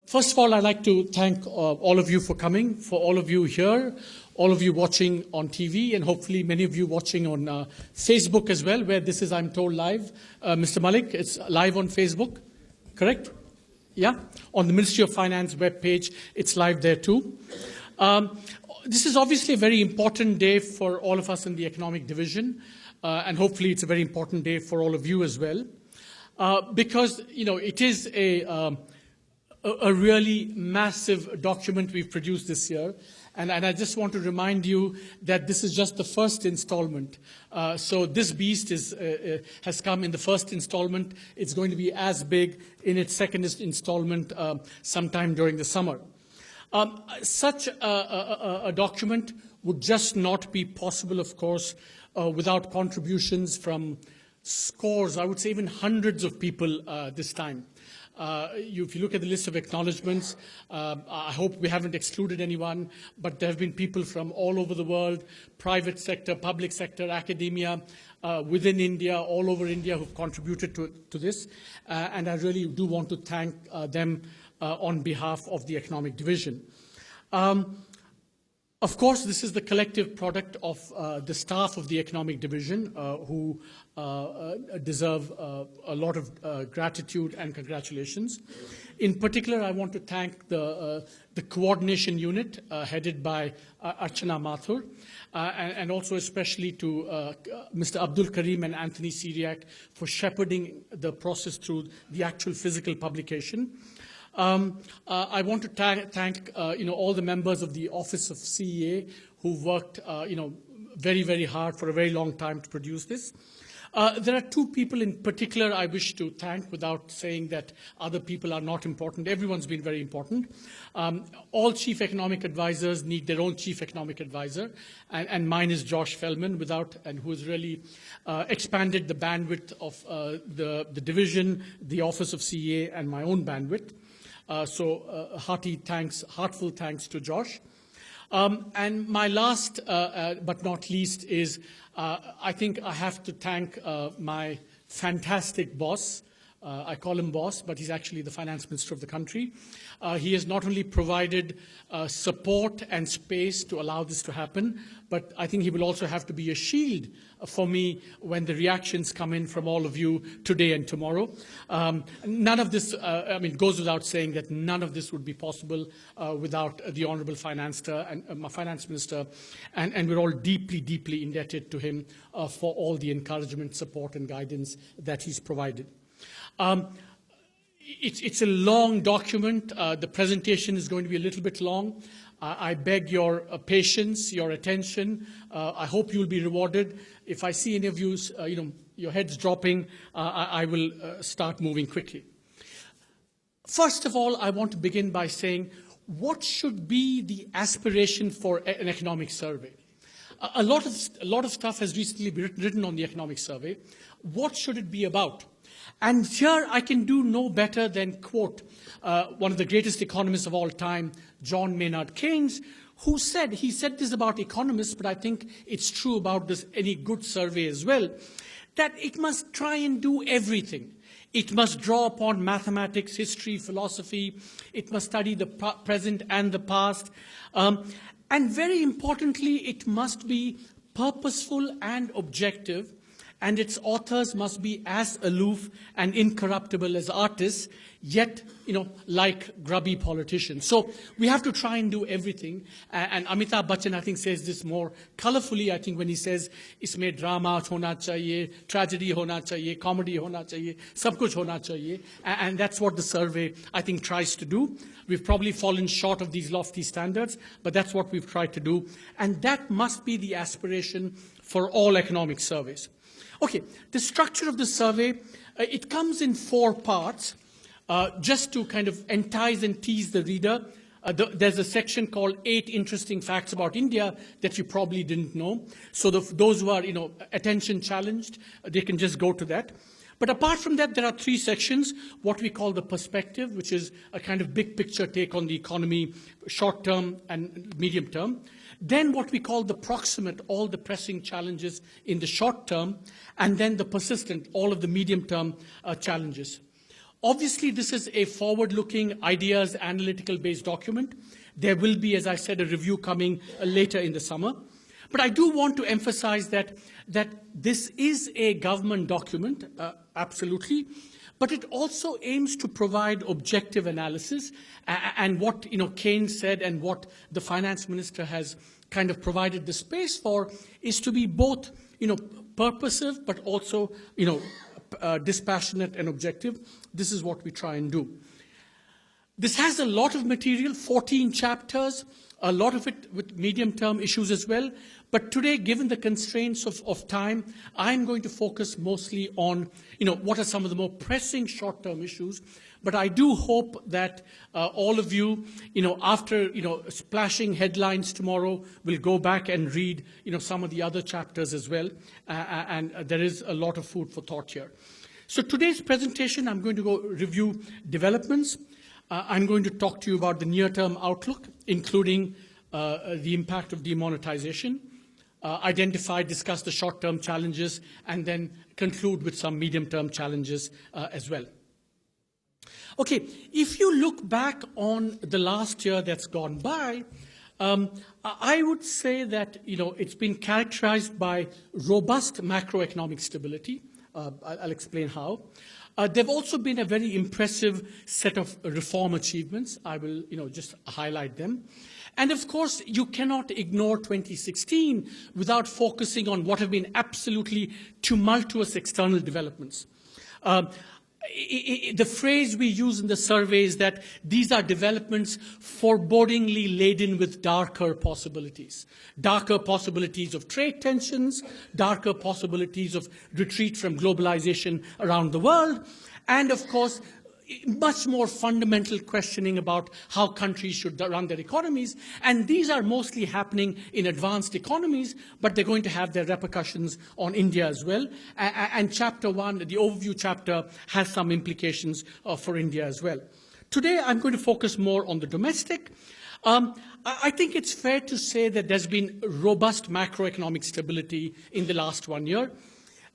First of all, I'd like to thank all of you for coming, for all of you here, all of you watching on TV, and hopefully many of you watching on Facebook as well, where this is, I'm told, live. Mr. Malik, it's live on Facebook, correct? Yeah? On the Ministry of Finance webpage, it's live there too. This is obviously a very important day for all of us in the Economic Division, and hopefully it's a very important day for all of you as well, because, you know, it is a really massive document we've produced this year. And I just want to remind you that this is just the first installment. So this beast has come in the first installment. It's going to be as big in its second installment sometime during the summer. Such a document would just not be possible, of course, without contributions from scores, I would say even hundreds of people this time. If you look at the list of acknowledgements, I hope we haven't excluded anyone, but there have been people from all over the world, private sector, public sector, academia, within India, all over India, who've contributed to this. And I really do want to thank them on behalf of the Economic Division. Of course, this is the collective product of the staff of the Economic Division, who deserve a lot of gratitude and congratulations. In particular, I want to thank the coordination unit headed by Archana Mathur, and also especially to Mr. Abdul Karim and Anthony Syriac for shepherding the process through the actual physical publication. I want to thank all the members of the Office of CEA who worked very, very hard for a very long time to produce this. There are two people in particular I wish to thank without saying that other people are not important. Everyone's been very important. All chief economic advisors need their own chief economic advisor, and mine is Josh Feldman, and who has really expanded the bandwidth of the division, the Office of CEA, and my own bandwidth. So heartful thanks to Josh. And my last but not least is I think I have to thank my fantastic boss. I call him boss, but he's actually the finance minister of the country. He has not only provided support and space to allow this to happen, but I think he will also have to be a shield for me when the reactions come in from all of you today and tomorrow. None of this, it goes without saying that none of this would be possible without the Honourable Finance Minister, and we're all deeply, deeply indebted to him for all the encouragement, support and guidance that he's provided. It's a long document. The presentation is going to be a little bit long. I beg your patience, your attention. I hope you'll be rewarded. If I see any of you, your heads dropping, I will start moving quickly. First of all, I want to begin by saying, what should be the aspiration for an economic survey? A lot of stuff has recently been written on the economic survey. What should it be about? And here I can do no better than quote one of the greatest economists of all time, John Maynard Keynes, who said this about economists, but I think it's true about any good survey as well, that it must try and do everything. It must draw upon mathematics, history, philosophy. It must study the present and the past. And very importantly, it must be purposeful and objective, and its authors must be as aloof and incorruptible as artists, yet, like grubby politicians. So we have to try and do everything. And Amitabh Bachchan, I think, says this more colorfully, I think, when he says, "Isme drama hona chahiye, tragedy hona chahiye, comedy hona chahiye, sab kuch hona chahiye." And that's what the survey, I think, tries to do. We've probably fallen short of these lofty standards, but that's what we've tried to do. And that must be the aspiration for all economic surveys. Okay, the structure of the survey, it comes in 4 parts. Just to kind of entice and tease the reader, there's a section called 8 Interesting Facts About India that you probably didn't know. So those who are, attention challenged, they can just go to that. But apart from that, there are 3 sections, what we call the perspective, which is a kind of big picture take on the economy, short term and medium term. Then what we call the proximate, all the pressing challenges in the short term, and then the persistent, all of the medium term challenges. Obviously, this is a forward-looking, ideas, analytical-based document. There will be, as I said, a review coming later in the summer. But I do want to emphasize that this is a government document, absolutely, but it also aims to provide objective analysis, and what Keynes said and what the finance minister has kind of provided the space for is to be both purposive but also dispassionate and objective. This is what we try and do. This has a lot of material, 14 chapters, a lot of it with medium-term issues as well. But today, given the constraints of time, I'm going to focus mostly on, what are some of the more pressing short-term issues. But I do hope that all of you, after, splashing headlines tomorrow, will go back and read, some of the other chapters as well. And there is a lot of food for thought here. So today's presentation, I'm going to go review developments. I'm going to talk to you about the near-term outlook, including the impact of demonetization, discuss the short-term challenges, and then conclude with some medium-term challenges as well. Okay, if you look back on the last year that's gone by, I would say that it's been characterized by robust macroeconomic stability. I'll explain how. There have also been a very impressive set of reform achievements. I will, just highlight them. And of course, you cannot ignore 2016 without focusing on what have been absolutely tumultuous external developments. The phrase we use in the survey is that these are developments forebodingly laden with darker possibilities. Darker possibilities of trade tensions, darker possibilities of retreat from globalization around the world, and of course, much more fundamental questioning about how countries should run their economies. And these are mostly happening in advanced economies, but they're going to have their repercussions on India as well. And Chapter 1, the overview chapter, has some implications for India as well. Today, I'm going to focus more on the domestic. I think it's fair to say that there's been robust macroeconomic stability in the last 1 year.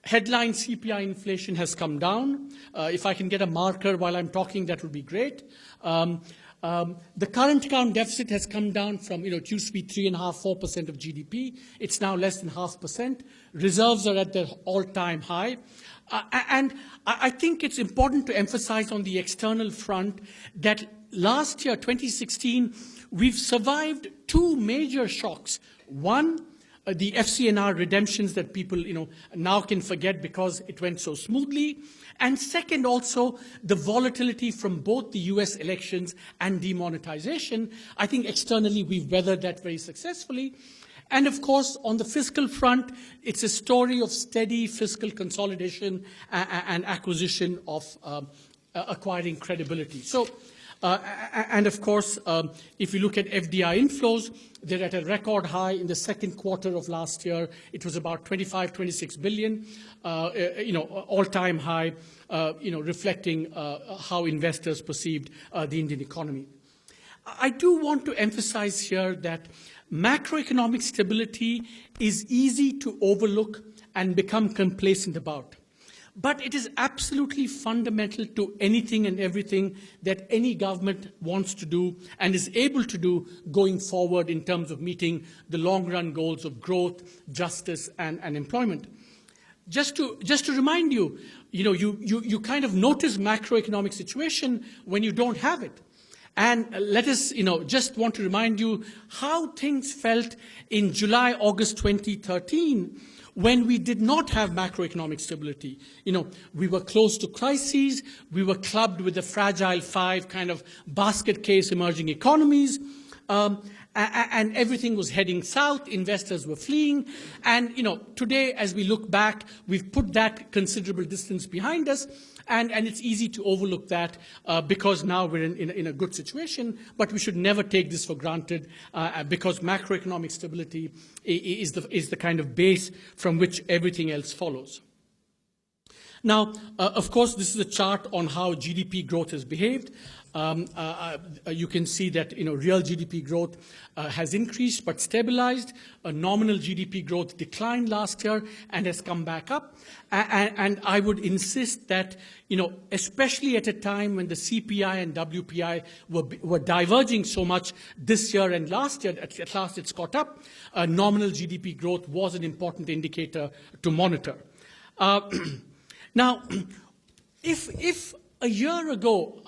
Headline CPI inflation has come down. If I can get a marker while I'm talking, that would be great. The current account deficit has come down from, it used to be 3.5%, 4% of GDP. It's now less than 0.5%. Reserves are at their all-time high. And I think it's important to emphasize on the external front that last year, 2016, we've survived two major shocks. One, the FCNR redemptions that people, now can forget because it went so smoothly. And second, also, the volatility from both the US elections and demonetization. I think externally we've weathered that very successfully. And of course, on the fiscal front, it's a story of steady fiscal consolidation and acquisition of acquiring credibility. So, and of course, if you look at FDI inflows, they're at a record high in the second quarter of last year. It was about 26 billion, all-time high, reflecting how investors perceived the Indian economy. I do want to emphasize here that macroeconomic stability is easy to overlook and become complacent about. But it is absolutely fundamental to anything and everything that any government wants to do and is able to do going forward in terms of meeting the long-run goals of growth, justice, and employment. Just to remind you, you kind of notice macroeconomic situation when you don't have it. And let us, just want to remind you how things felt in July, August 2013, when we did not have macroeconomic stability. We were close to crises, we were clubbed with the fragile five kind of basket case emerging economies, and everything was heading south, investors were fleeing, and today as we look back, we've put that considerable distance behind us, and it's easy to overlook that because now we're in a good situation, but we should never take this for granted because macroeconomic stability is the kind of base from which everything else follows. Now, of course, this is a chart on how GDP growth has behaved. You can see that real GDP growth has increased but stabilized. Nominal GDP growth declined last year and has come back up. And I would insist that, especially at a time when the CPI and WPI were diverging so much this year and last year, at last it's caught up. Nominal GDP growth was an important indicator to monitor. Now, if a year ago,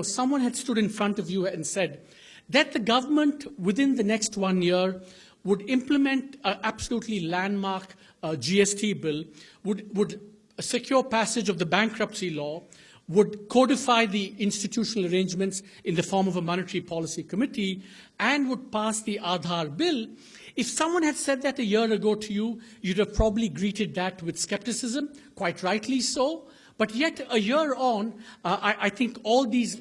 someone had stood in front of you and said that the government within the next 1 year would implement an absolutely landmark GST bill, would secure passage of the bankruptcy law, would codify the institutional arrangements in the form of a monetary policy committee, and would pass the Aadhaar bill, if someone had said that a year ago to you, you'd have probably greeted that with skepticism, quite rightly so. But yet, a year on, I think all these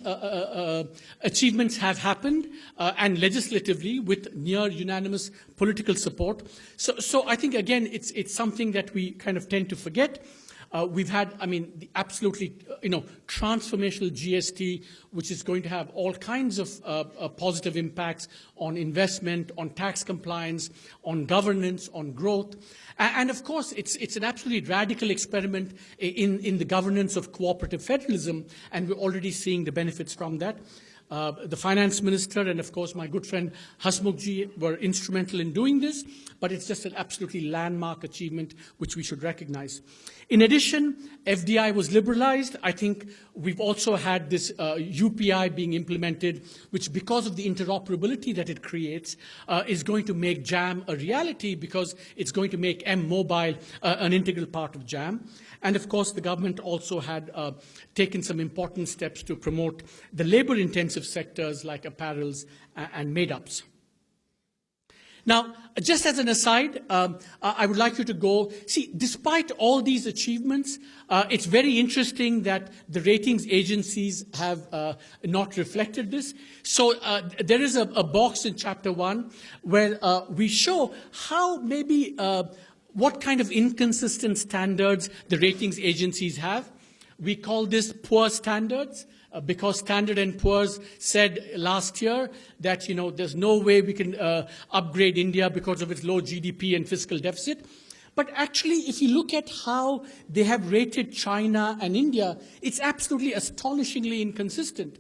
achievements have happened, and legislatively with near unanimous political support. So I think, again, it's something that we kind of tend to forget. We've had, the absolutely, transformational GST, which is going to have all kinds of positive impacts on investment, on tax compliance, on governance, on growth. And of course, it's an absolutely radical experiment in the governance of cooperative federalism, and we're already seeing the benefits from that. The finance minister and, of course, my good friend Hasmukhji were instrumental in doing this, but it's just an absolutely landmark achievement which we should recognize. In addition, FDI was liberalized. I think we've also had this UPI being implemented, which, because of the interoperability that it creates, is going to make JAM a reality, because it's going to make M-Mobile an integral part of JAM. And of course, the government also had taken some important steps to promote the labor-intensive sectors like apparels and made-ups. Now, just as an aside, I would like you to go, see, despite all these achievements, it's very interesting that the ratings agencies have not reflected this. So there is a box in Chapter 1 where we show how maybe what kind of inconsistent standards the ratings agencies have. We call this poor standards, because Standard & Poor's said last year that, there's no way we can upgrade India because of its low GDP and fiscal deficit. But actually, if you look at how they have rated China and India, it's absolutely astonishingly inconsistent.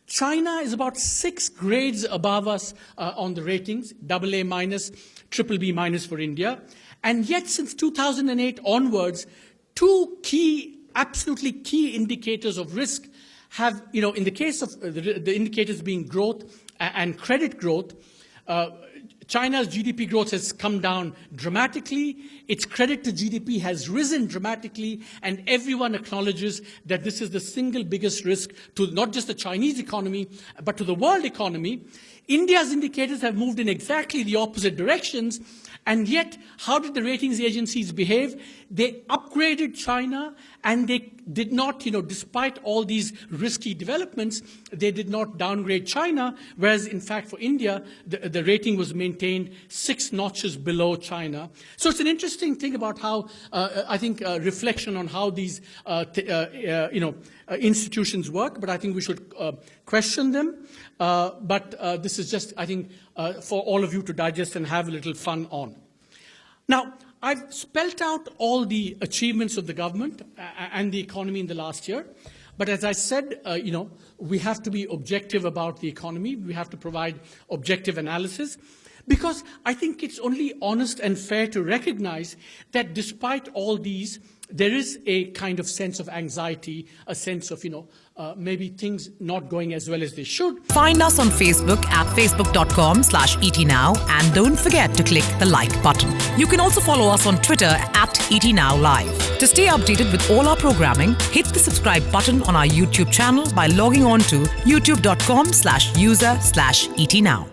China is about 6 grades above us on the ratings, AA minus, BBB minus for India. And yet, since 2008 onwards, 2 absolutely key indicators of risk have, in the case of the indicators being growth and credit growth, China's GDP growth has come down dramatically. Its credit to GDP has risen dramatically, and everyone acknowledges that this is the single biggest risk to not just the Chinese economy, but to the world economy. India's indicators have moved in exactly the opposite directions. And yet, how did the ratings agencies behave? They upgraded China, and they did not, despite all these risky developments, they did not downgrade China, whereas, in fact, for India, the rating was maintained 6 notches below China. So it's an interesting thing about how, I think, reflection on how these, institutions work, but I think we should question them. But this is just, I think, for all of you to digest and have a little fun on. Now, I've spelt out all the achievements of the government and the economy in the last year. But as I said, we have to be objective about the economy. We have to provide objective analysis, because I think it's only honest and fair to recognize that despite all these, there is a kind of sense of anxiety, a sense of, maybe things not going as well as they should. Find us on Facebook at facebook.com/ETNow, and don't forget to click the like button. You can also follow us on Twitter at ETNowLive. To stay updated with all our programming, hit the subscribe button on our YouTube channel by logging on to youtube.com/user/ETNow.